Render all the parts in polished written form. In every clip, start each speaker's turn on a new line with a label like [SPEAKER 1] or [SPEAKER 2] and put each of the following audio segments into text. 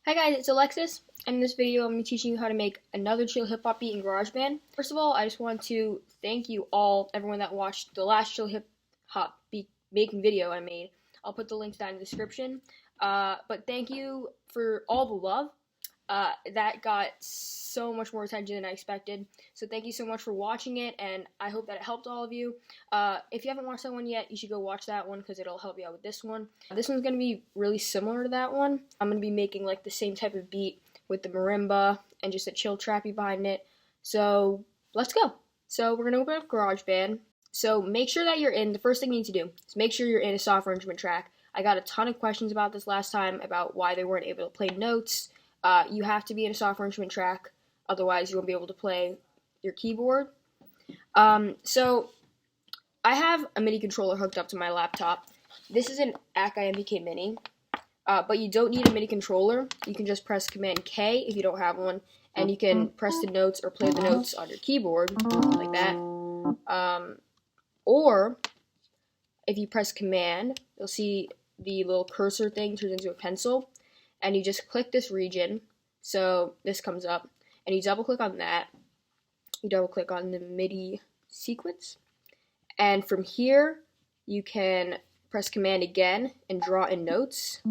[SPEAKER 1] Hi guys, it's Alexis, and in this video I'm going to be teaching you how to make another chill hip hop beat in Garageband. First of all, I just want to thank you all, everyone that watched the last chill hip hop beat making video I made. I'll put the links down in the description. But thank you for all the love. That got so much more attention than I expected. So thank you so much for watching it, and I hope that it helped all of you. If you haven't watched that one yet, you should go watch that one because it'll help you out with this one. This one's going to be really similar to that one. I'm going to be making like the same type of beat with the marimba and just a chill trappy behind it. So let's go. So we're going to open up GarageBand. So make sure that the first thing you need to do is make sure you're in a software instrument track. I got a ton of questions about this last time about why they weren't able to play notes. You have to be in a software instrument track, otherwise you won't be able to play your keyboard. So I have a MIDI controller hooked up to my laptop. This is an Akai MPK Mini, but you don't need a MIDI controller. You can just press Command K if you don't have one, and you can press the notes or play the notes on your keyboard, like that. Or if you press Command, you'll see the little cursor thing turns into a pencil. And you just click this region, so this comes up, and you double click on that. You double click on the MIDI sequence, and from here you can press Command again and draw in notes.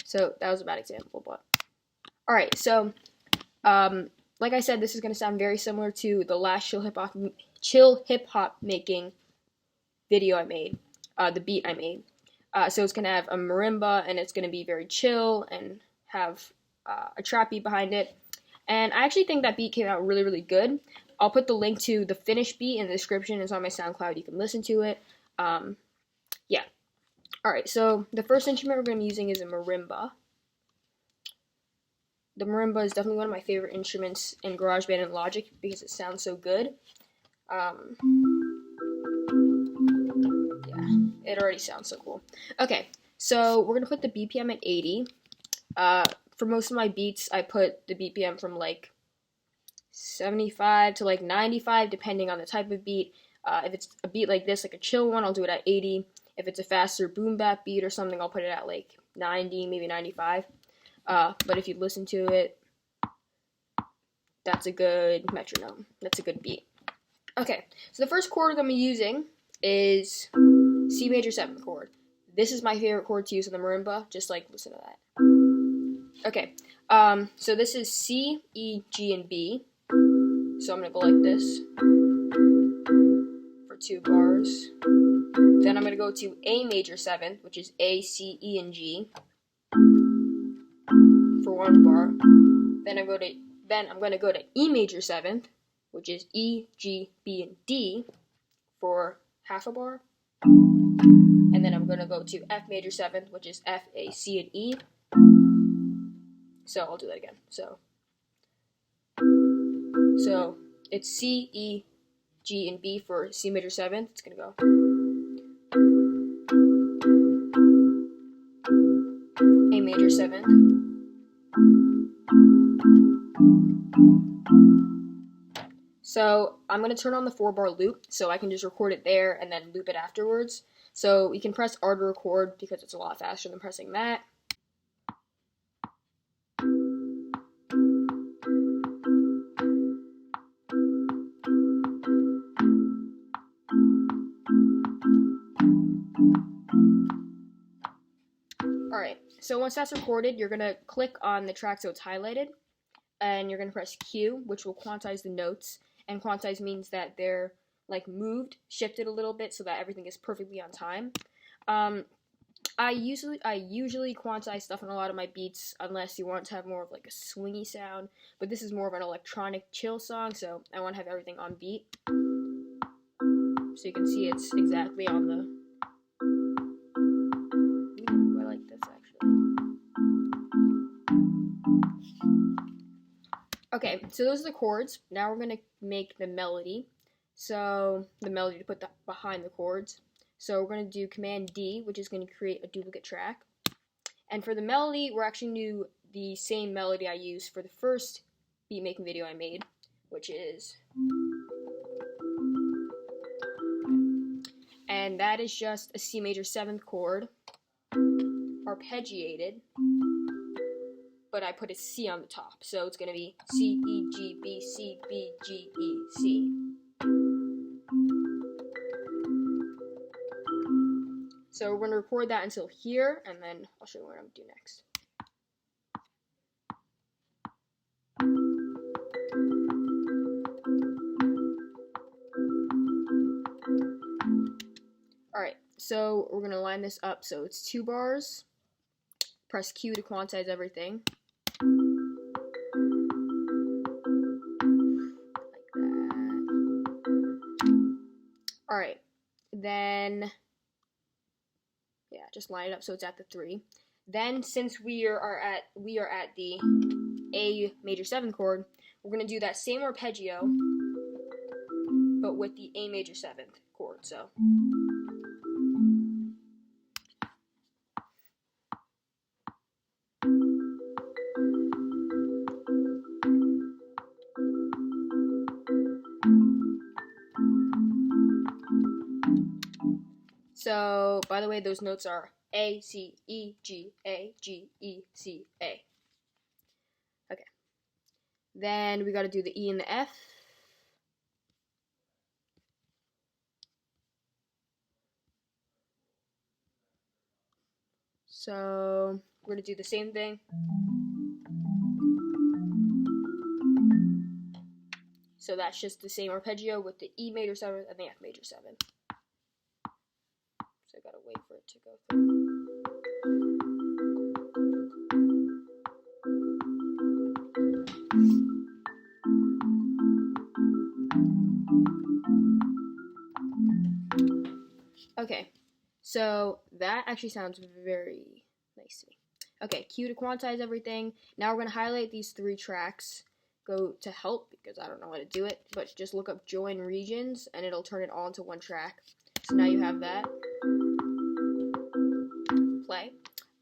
[SPEAKER 1] So that was a bad example, but alright, so like I said, this is going to sound very similar to the last chill hip hop making video I made, the beat I made. So it's going to have a marimba, and it's going to be very chill and have a trap beat behind it. And I actually think that beat came out really, really good. I'll put the link to the finished beat in the description. It's on my SoundCloud. You can listen to it. Yeah. Alright, so the first instrument we're going to be using is a marimba. The marimba is definitely one of my favorite instruments in GarageBand and Logic because it sounds so good. It already sounds so cool. Okay, so we're going to put the BPM at 80. For most of my beats, I put the BPM from like 75 to like 95, depending on the type of beat. If it's a beat like this, like a chill one, I'll do it at 80. If it's a faster boom bap beat or something, I'll put it at like 90, maybe 95. But if you listen to it, that's a good metronome. That's a good beat. Okay, so the first chord I'm going to be using is C major 7th chord. This is my favorite chord to use in the marimba. Just like listen to that. Okay, so this is C, E, G, and B. So I'm gonna go like this for 2 bars. Then I'm gonna go to A major 7th, which is A, C, E, and G, for 1 bar. Then I'm gonna go to E major 7th, which is E, G, B, and D, for half a bar. And then I'm going to go to F major 7th, which is F, A, C, and E. So I'll do that again. So it's C, E, G, and B for C major 7th. It's going to go A major 7th. So I'm going to turn on the 4-bar loop so I can just record it there and then loop it afterwards. So you can press R to record because it's a lot faster than pressing that. Alright, so once that's recorded, you're going to click on the track so it's highlighted, and you're going to press Q, which will quantize the notes. And quantize means that they're like moved, shifted a little bit so that everything is perfectly on time. I usually quantize stuff in a lot of my beats unless you want to have more of like a swingy sound, but this is more of an electronic chill song, so I want to have everything on beat. So you can see it's exactly on the... Ooh, I like this actually. Okay, so those are the chords. Now we're going to make the melody. So the melody to put behind the chords. So we're going to do Command D, which is going to create a duplicate track. And for the melody, we're actually going to do the same melody I used for the first beat making video I made, which is... And that is just a C major 7th chord arpeggiated, but I put a C on the top, so it's going to be C, E, G, B, C, B, G, E, C. So we're going to record that until here, and then I'll show you what I'm going to do next. Alright, so we're going to line this up so it's 2 bars. Press Q to quantize everything. Like that. Alright, then, yeah, just line it up so it's at the 3. Then, since we are at the A major 7 chord, we're going to do that same arpeggio, but with the A major 7th chord, so. So, by the way, those notes are A, C, E, G, A, G, E, C, A. Okay. Then we got to do the E and the F. So, we're going to do the same thing. So that's just the same arpeggio with the E major 7th and the F major 7th. So I gotta wait for it to go through. Okay, so that actually sounds very nice to me. Okay, Q to quantize everything. Now we're gonna highlight these 3 tracks. Go to help, because I don't know how to do it, but just look up join regions and it'll turn it all into 1 track. So now you have that. Play.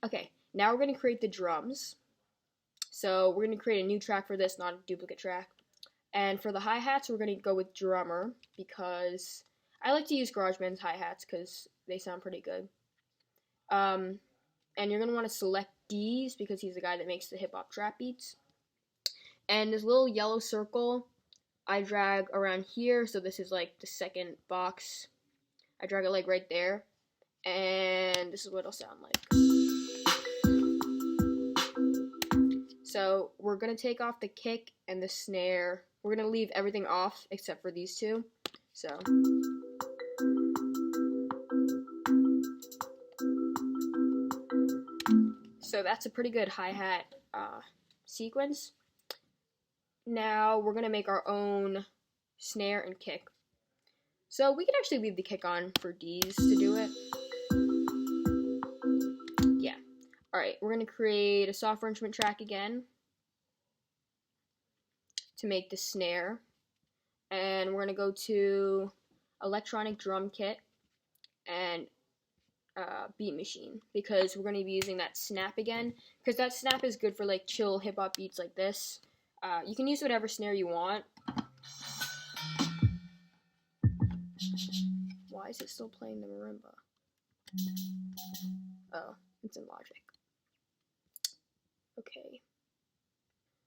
[SPEAKER 1] Okay, now we're going to create the drums. So we're going to create a new track for this, not a duplicate track. And for the hi-hats, we're going to go with drummer, because I like to use Garageband's hi-hats because they sound pretty good. And you're going to want to select D's because he's the guy that makes the hip-hop trap beats. And this little yellow circle, I drag around here, so this is like the 2nd box. I drag it like right there, and this is what it'll sound like. So we're going to take off the kick and the snare. We're going to leave everything off except for these 2. So that's a pretty good hi-hat sequence. Now we're going to make our own snare and kick. So we can actually leave the kick on for D's to do it. Yeah. Alright, we're going to create a software instrument track again to make the snare. And we're going to go to electronic drum kit and beat machine, because we're going to be using that snap again, because that snap is good for like chill hip-hop beats like this. You can use whatever snare you want. Why is it still playing the marimba? Oh, it's in Logic. Okay.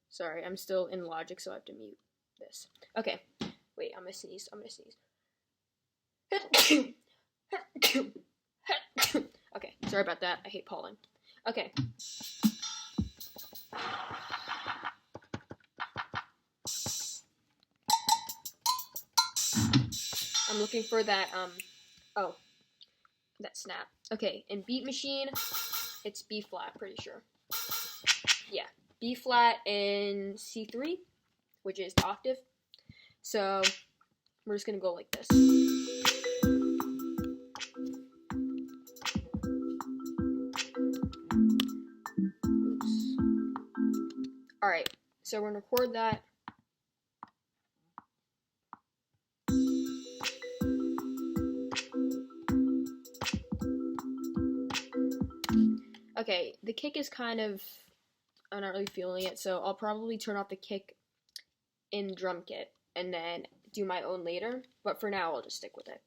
[SPEAKER 1] Sorry, I'm still in Logic, so I have to mute this. Okay. Wait, I'm gonna sneeze. Okay, sorry about that. I hate pollen. Okay. I'm looking for that, that snap. Okay, in Beat Machine, it's B flat, pretty sure. Yeah, B flat in C3, which is the octave. So, we're just gonna go like this. Oops. Alright, so we're gonna record that. Okay, the kick is kind of, I'm not really feeling it, so I'll probably turn off the kick in drum kit and then do my own later, but for now I'll just stick with it.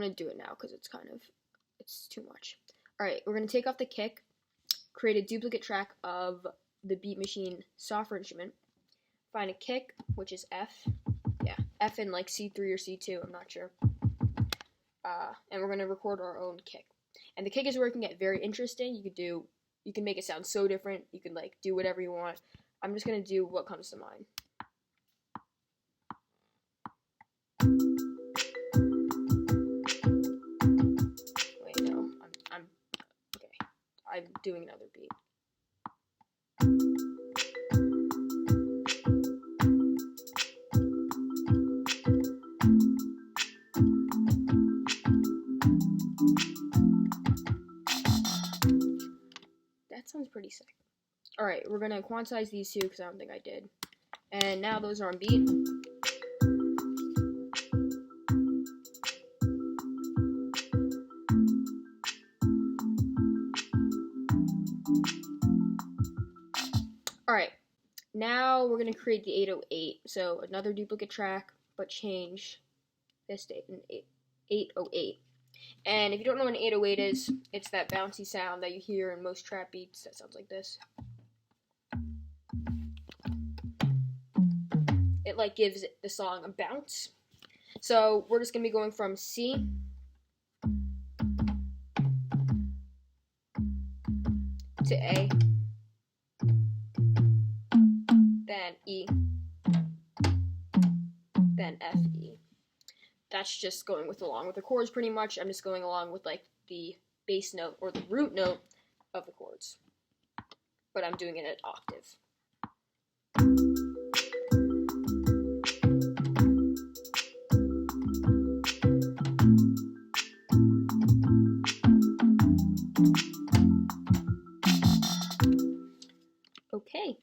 [SPEAKER 1] gonna do it now because it's too much. Alright, we're gonna take off the kick, create a duplicate track of the Beat Machine software instrument, find a kick, which is F. Yeah, F in like C3 or C2, I'm not sure. And we're gonna record our own kick. And the kick is where it can get very interesting. You can make it sound so different. You can like do whatever you want. I'm just gonna do what comes to mind. Wait, no, I'm okay. I'm doing another beat. That sounds pretty sick. Alright, we're gonna quantize these two because I don't think I did. And now those are on beat. Alright, now we're gonna create the 808. So another duplicate track, but change this to an 808. And if you don't know what an 808 is, it's that bouncy sound that you hear in most trap beats that sounds like this. It like gives the song a bounce. So we're just gonna be going from C to A, then E, then F, E. That's just going along with the chords pretty much. I'm just going along with like the bass note or the root note of the chords. But I'm doing it at octave. Okay.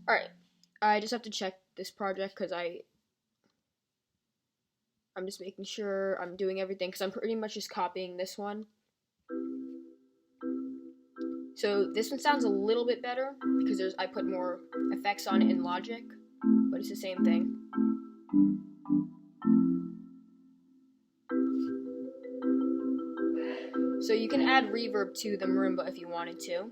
[SPEAKER 1] Alright, I just have to check this project because I'm just making sure I'm doing everything because I'm pretty much just copying this one. So this one sounds a little bit better because I put more effects on it in Logic, but it's the same thing. So you can add reverb to the marimba if you wanted to.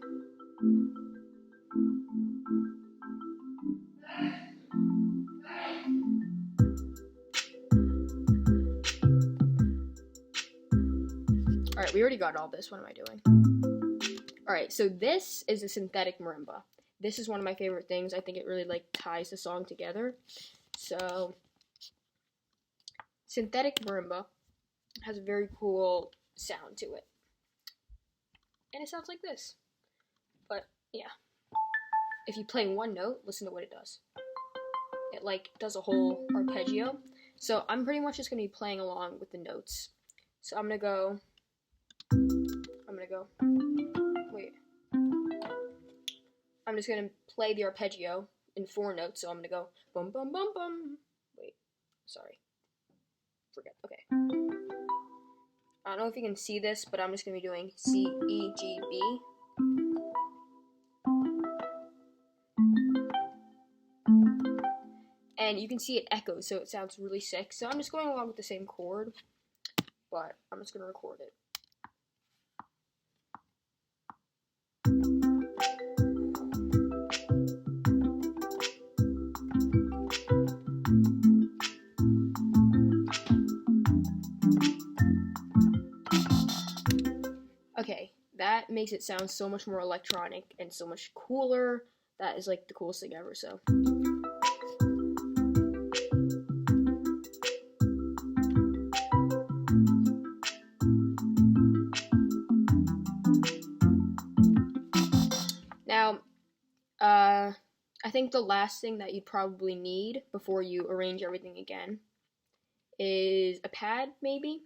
[SPEAKER 1] Alright, we already got all this. What am I doing? Alright, so this is a synthetic marimba. This is one of my favorite things. I think it really like ties the song together. So, synthetic marimba has a very cool sound to it. And it sounds like this. But, yeah. If you play one note, listen to what it does. It like does a whole arpeggio. So I'm pretty much just going to be playing along with the notes. So I'm going to go, wait. I'm just going to play the arpeggio in 4 notes. So I'm going to go bum bum bum bum. Wait, sorry. Forget, okay. I don't know if you can see this, but I'm just going to be doing C, E, G, B. And you can see it echoes, so it sounds really sick. So I'm just going along with the same chord, but I'm just going to record it. Okay, that makes it sound so much more electronic and so much cooler. That is like the coolest thing ever, so. Now, I think the last thing that you'd probably need before you arrange everything again is a pad, maybe.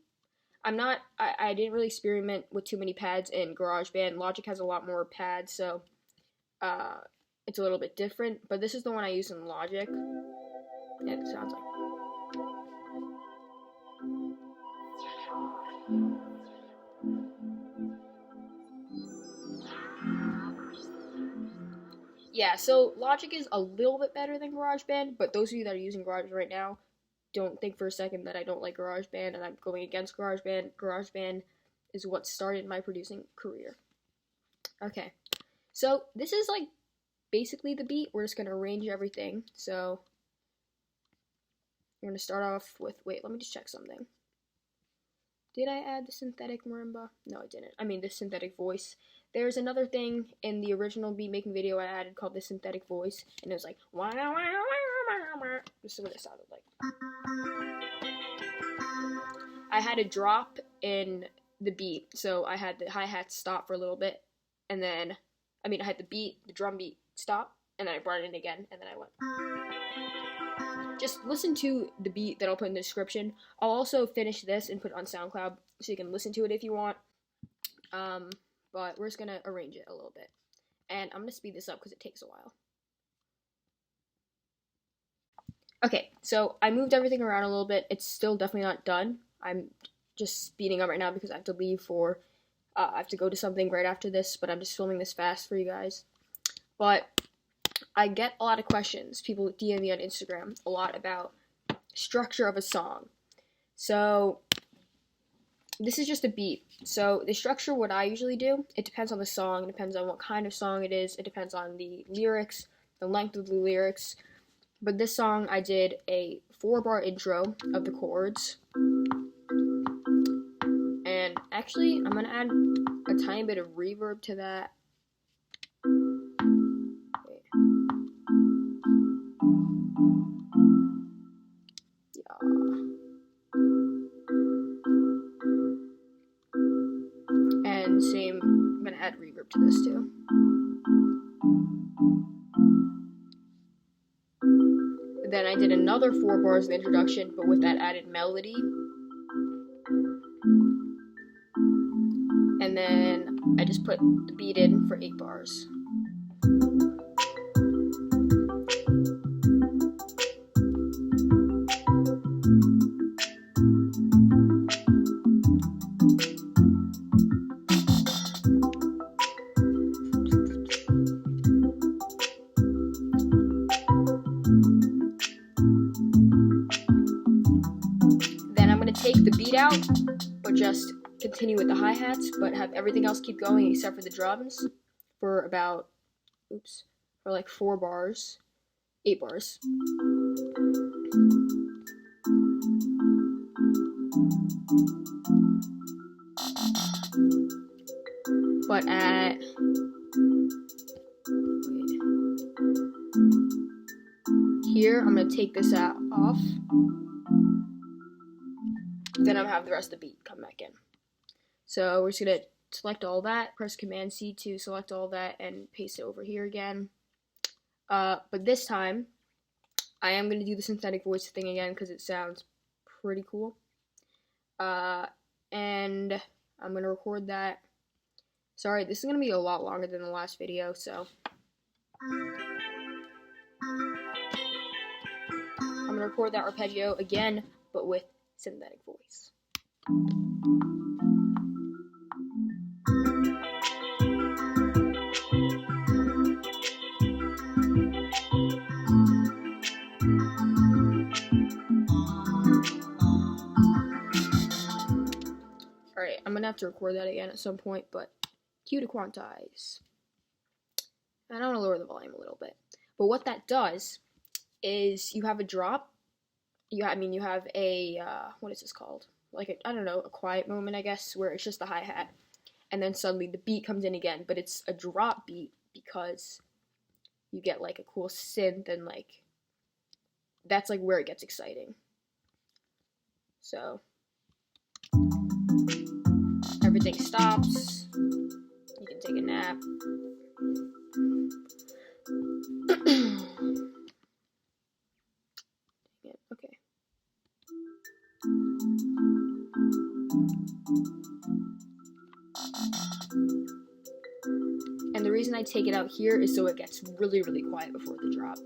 [SPEAKER 1] I didn't really experiment with too many pads in Garageband. Logic has a lot more pads, so it's a little bit different. But this is the one I use in Logic. Yeah, it sounds like. Yeah, so Logic is a little bit better than GarageBand, but those of you that are using GarageBand right now, don't think for a second that I don't like GarageBand and I'm going against GarageBand. GarageBand is what started my producing career. Okay, so this is like basically the beat. We're just gonna arrange everything. So we're gonna start off with, wait, let me just check something. Did I add the synthetic marimba? No, I didn't. I mean, the synthetic voice. There's another thing in the original beat making video I added called the synthetic voice, and it was like, wow, wow, wow, wow, wow. This is what it sounded like. I had a drop in the beat, so I had the hi-hat stop for a little bit, and then, I had the drum beat stop, and then I brought it in again, and then I went. Just listen to the beat that I'll put in the description. I'll also finish this and put it on SoundCloud, so you can listen to it if you want. But we're just gonna arrange it a little bit. And I'm gonna speed this up because it takes a while. Okay, so I moved everything around a little bit. It's still definitely not done. I'm just speeding up right now because I have to leave for, I have to go to something right after this, but I'm just filming this fast for you guys. But I get a lot of questions. People DM me on Instagram a lot about structure of a song. So this is just a beat. So the structure, what I usually do, it depends on the song, it depends on what kind of song it is, it depends on the lyrics, the length of the lyrics. But this song, I did a 4-bar intro of the chords. And actually, I'm gonna add a tiny bit of reverb to that. And same, I'm gonna add reverb to this too. Then I did another 4 bars of the introduction, but with that added melody. And then I just put the beat in for 8 bars. Take the beat out, but just continue with the hi-hats, but have everything else keep going except for the drums for about, for like 4 bars, 8 bars. But at, here, I'm going to take this off. Then I'm gonna have the rest of the beat come back in. So we're just gonna select all that, press Command C to select all that, and paste it over here again. But this time, I am gonna do the synthetic voice thing again because it sounds pretty cool. And I'm gonna record that. Sorry, this is gonna be a lot longer than the last video, so I'm gonna record that arpeggio again, but with synthetic voice. Alright, I'm gonna have to record that again at some point, but cue to quantize. And I'm gonna lower the volume a little bit. But what that does is you have a drop. You have a, what is this called? Like, a quiet moment, I guess, where it's just the hi-hat. And then suddenly the beat comes in again, but it's a drop beat because you get, like, a cool synth and, like, that's, like, where it gets exciting. So, everything stops. You can take a nap. Okay. And the reason I take it out here is so it gets really, really quiet before the drop.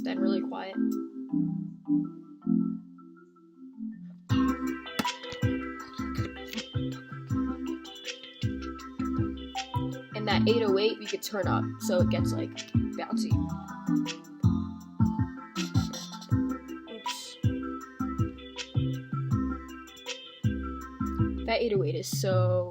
[SPEAKER 1] Then really quiet. And and that 808 we could turn up so it gets like bouncy. Oops. That 808 is so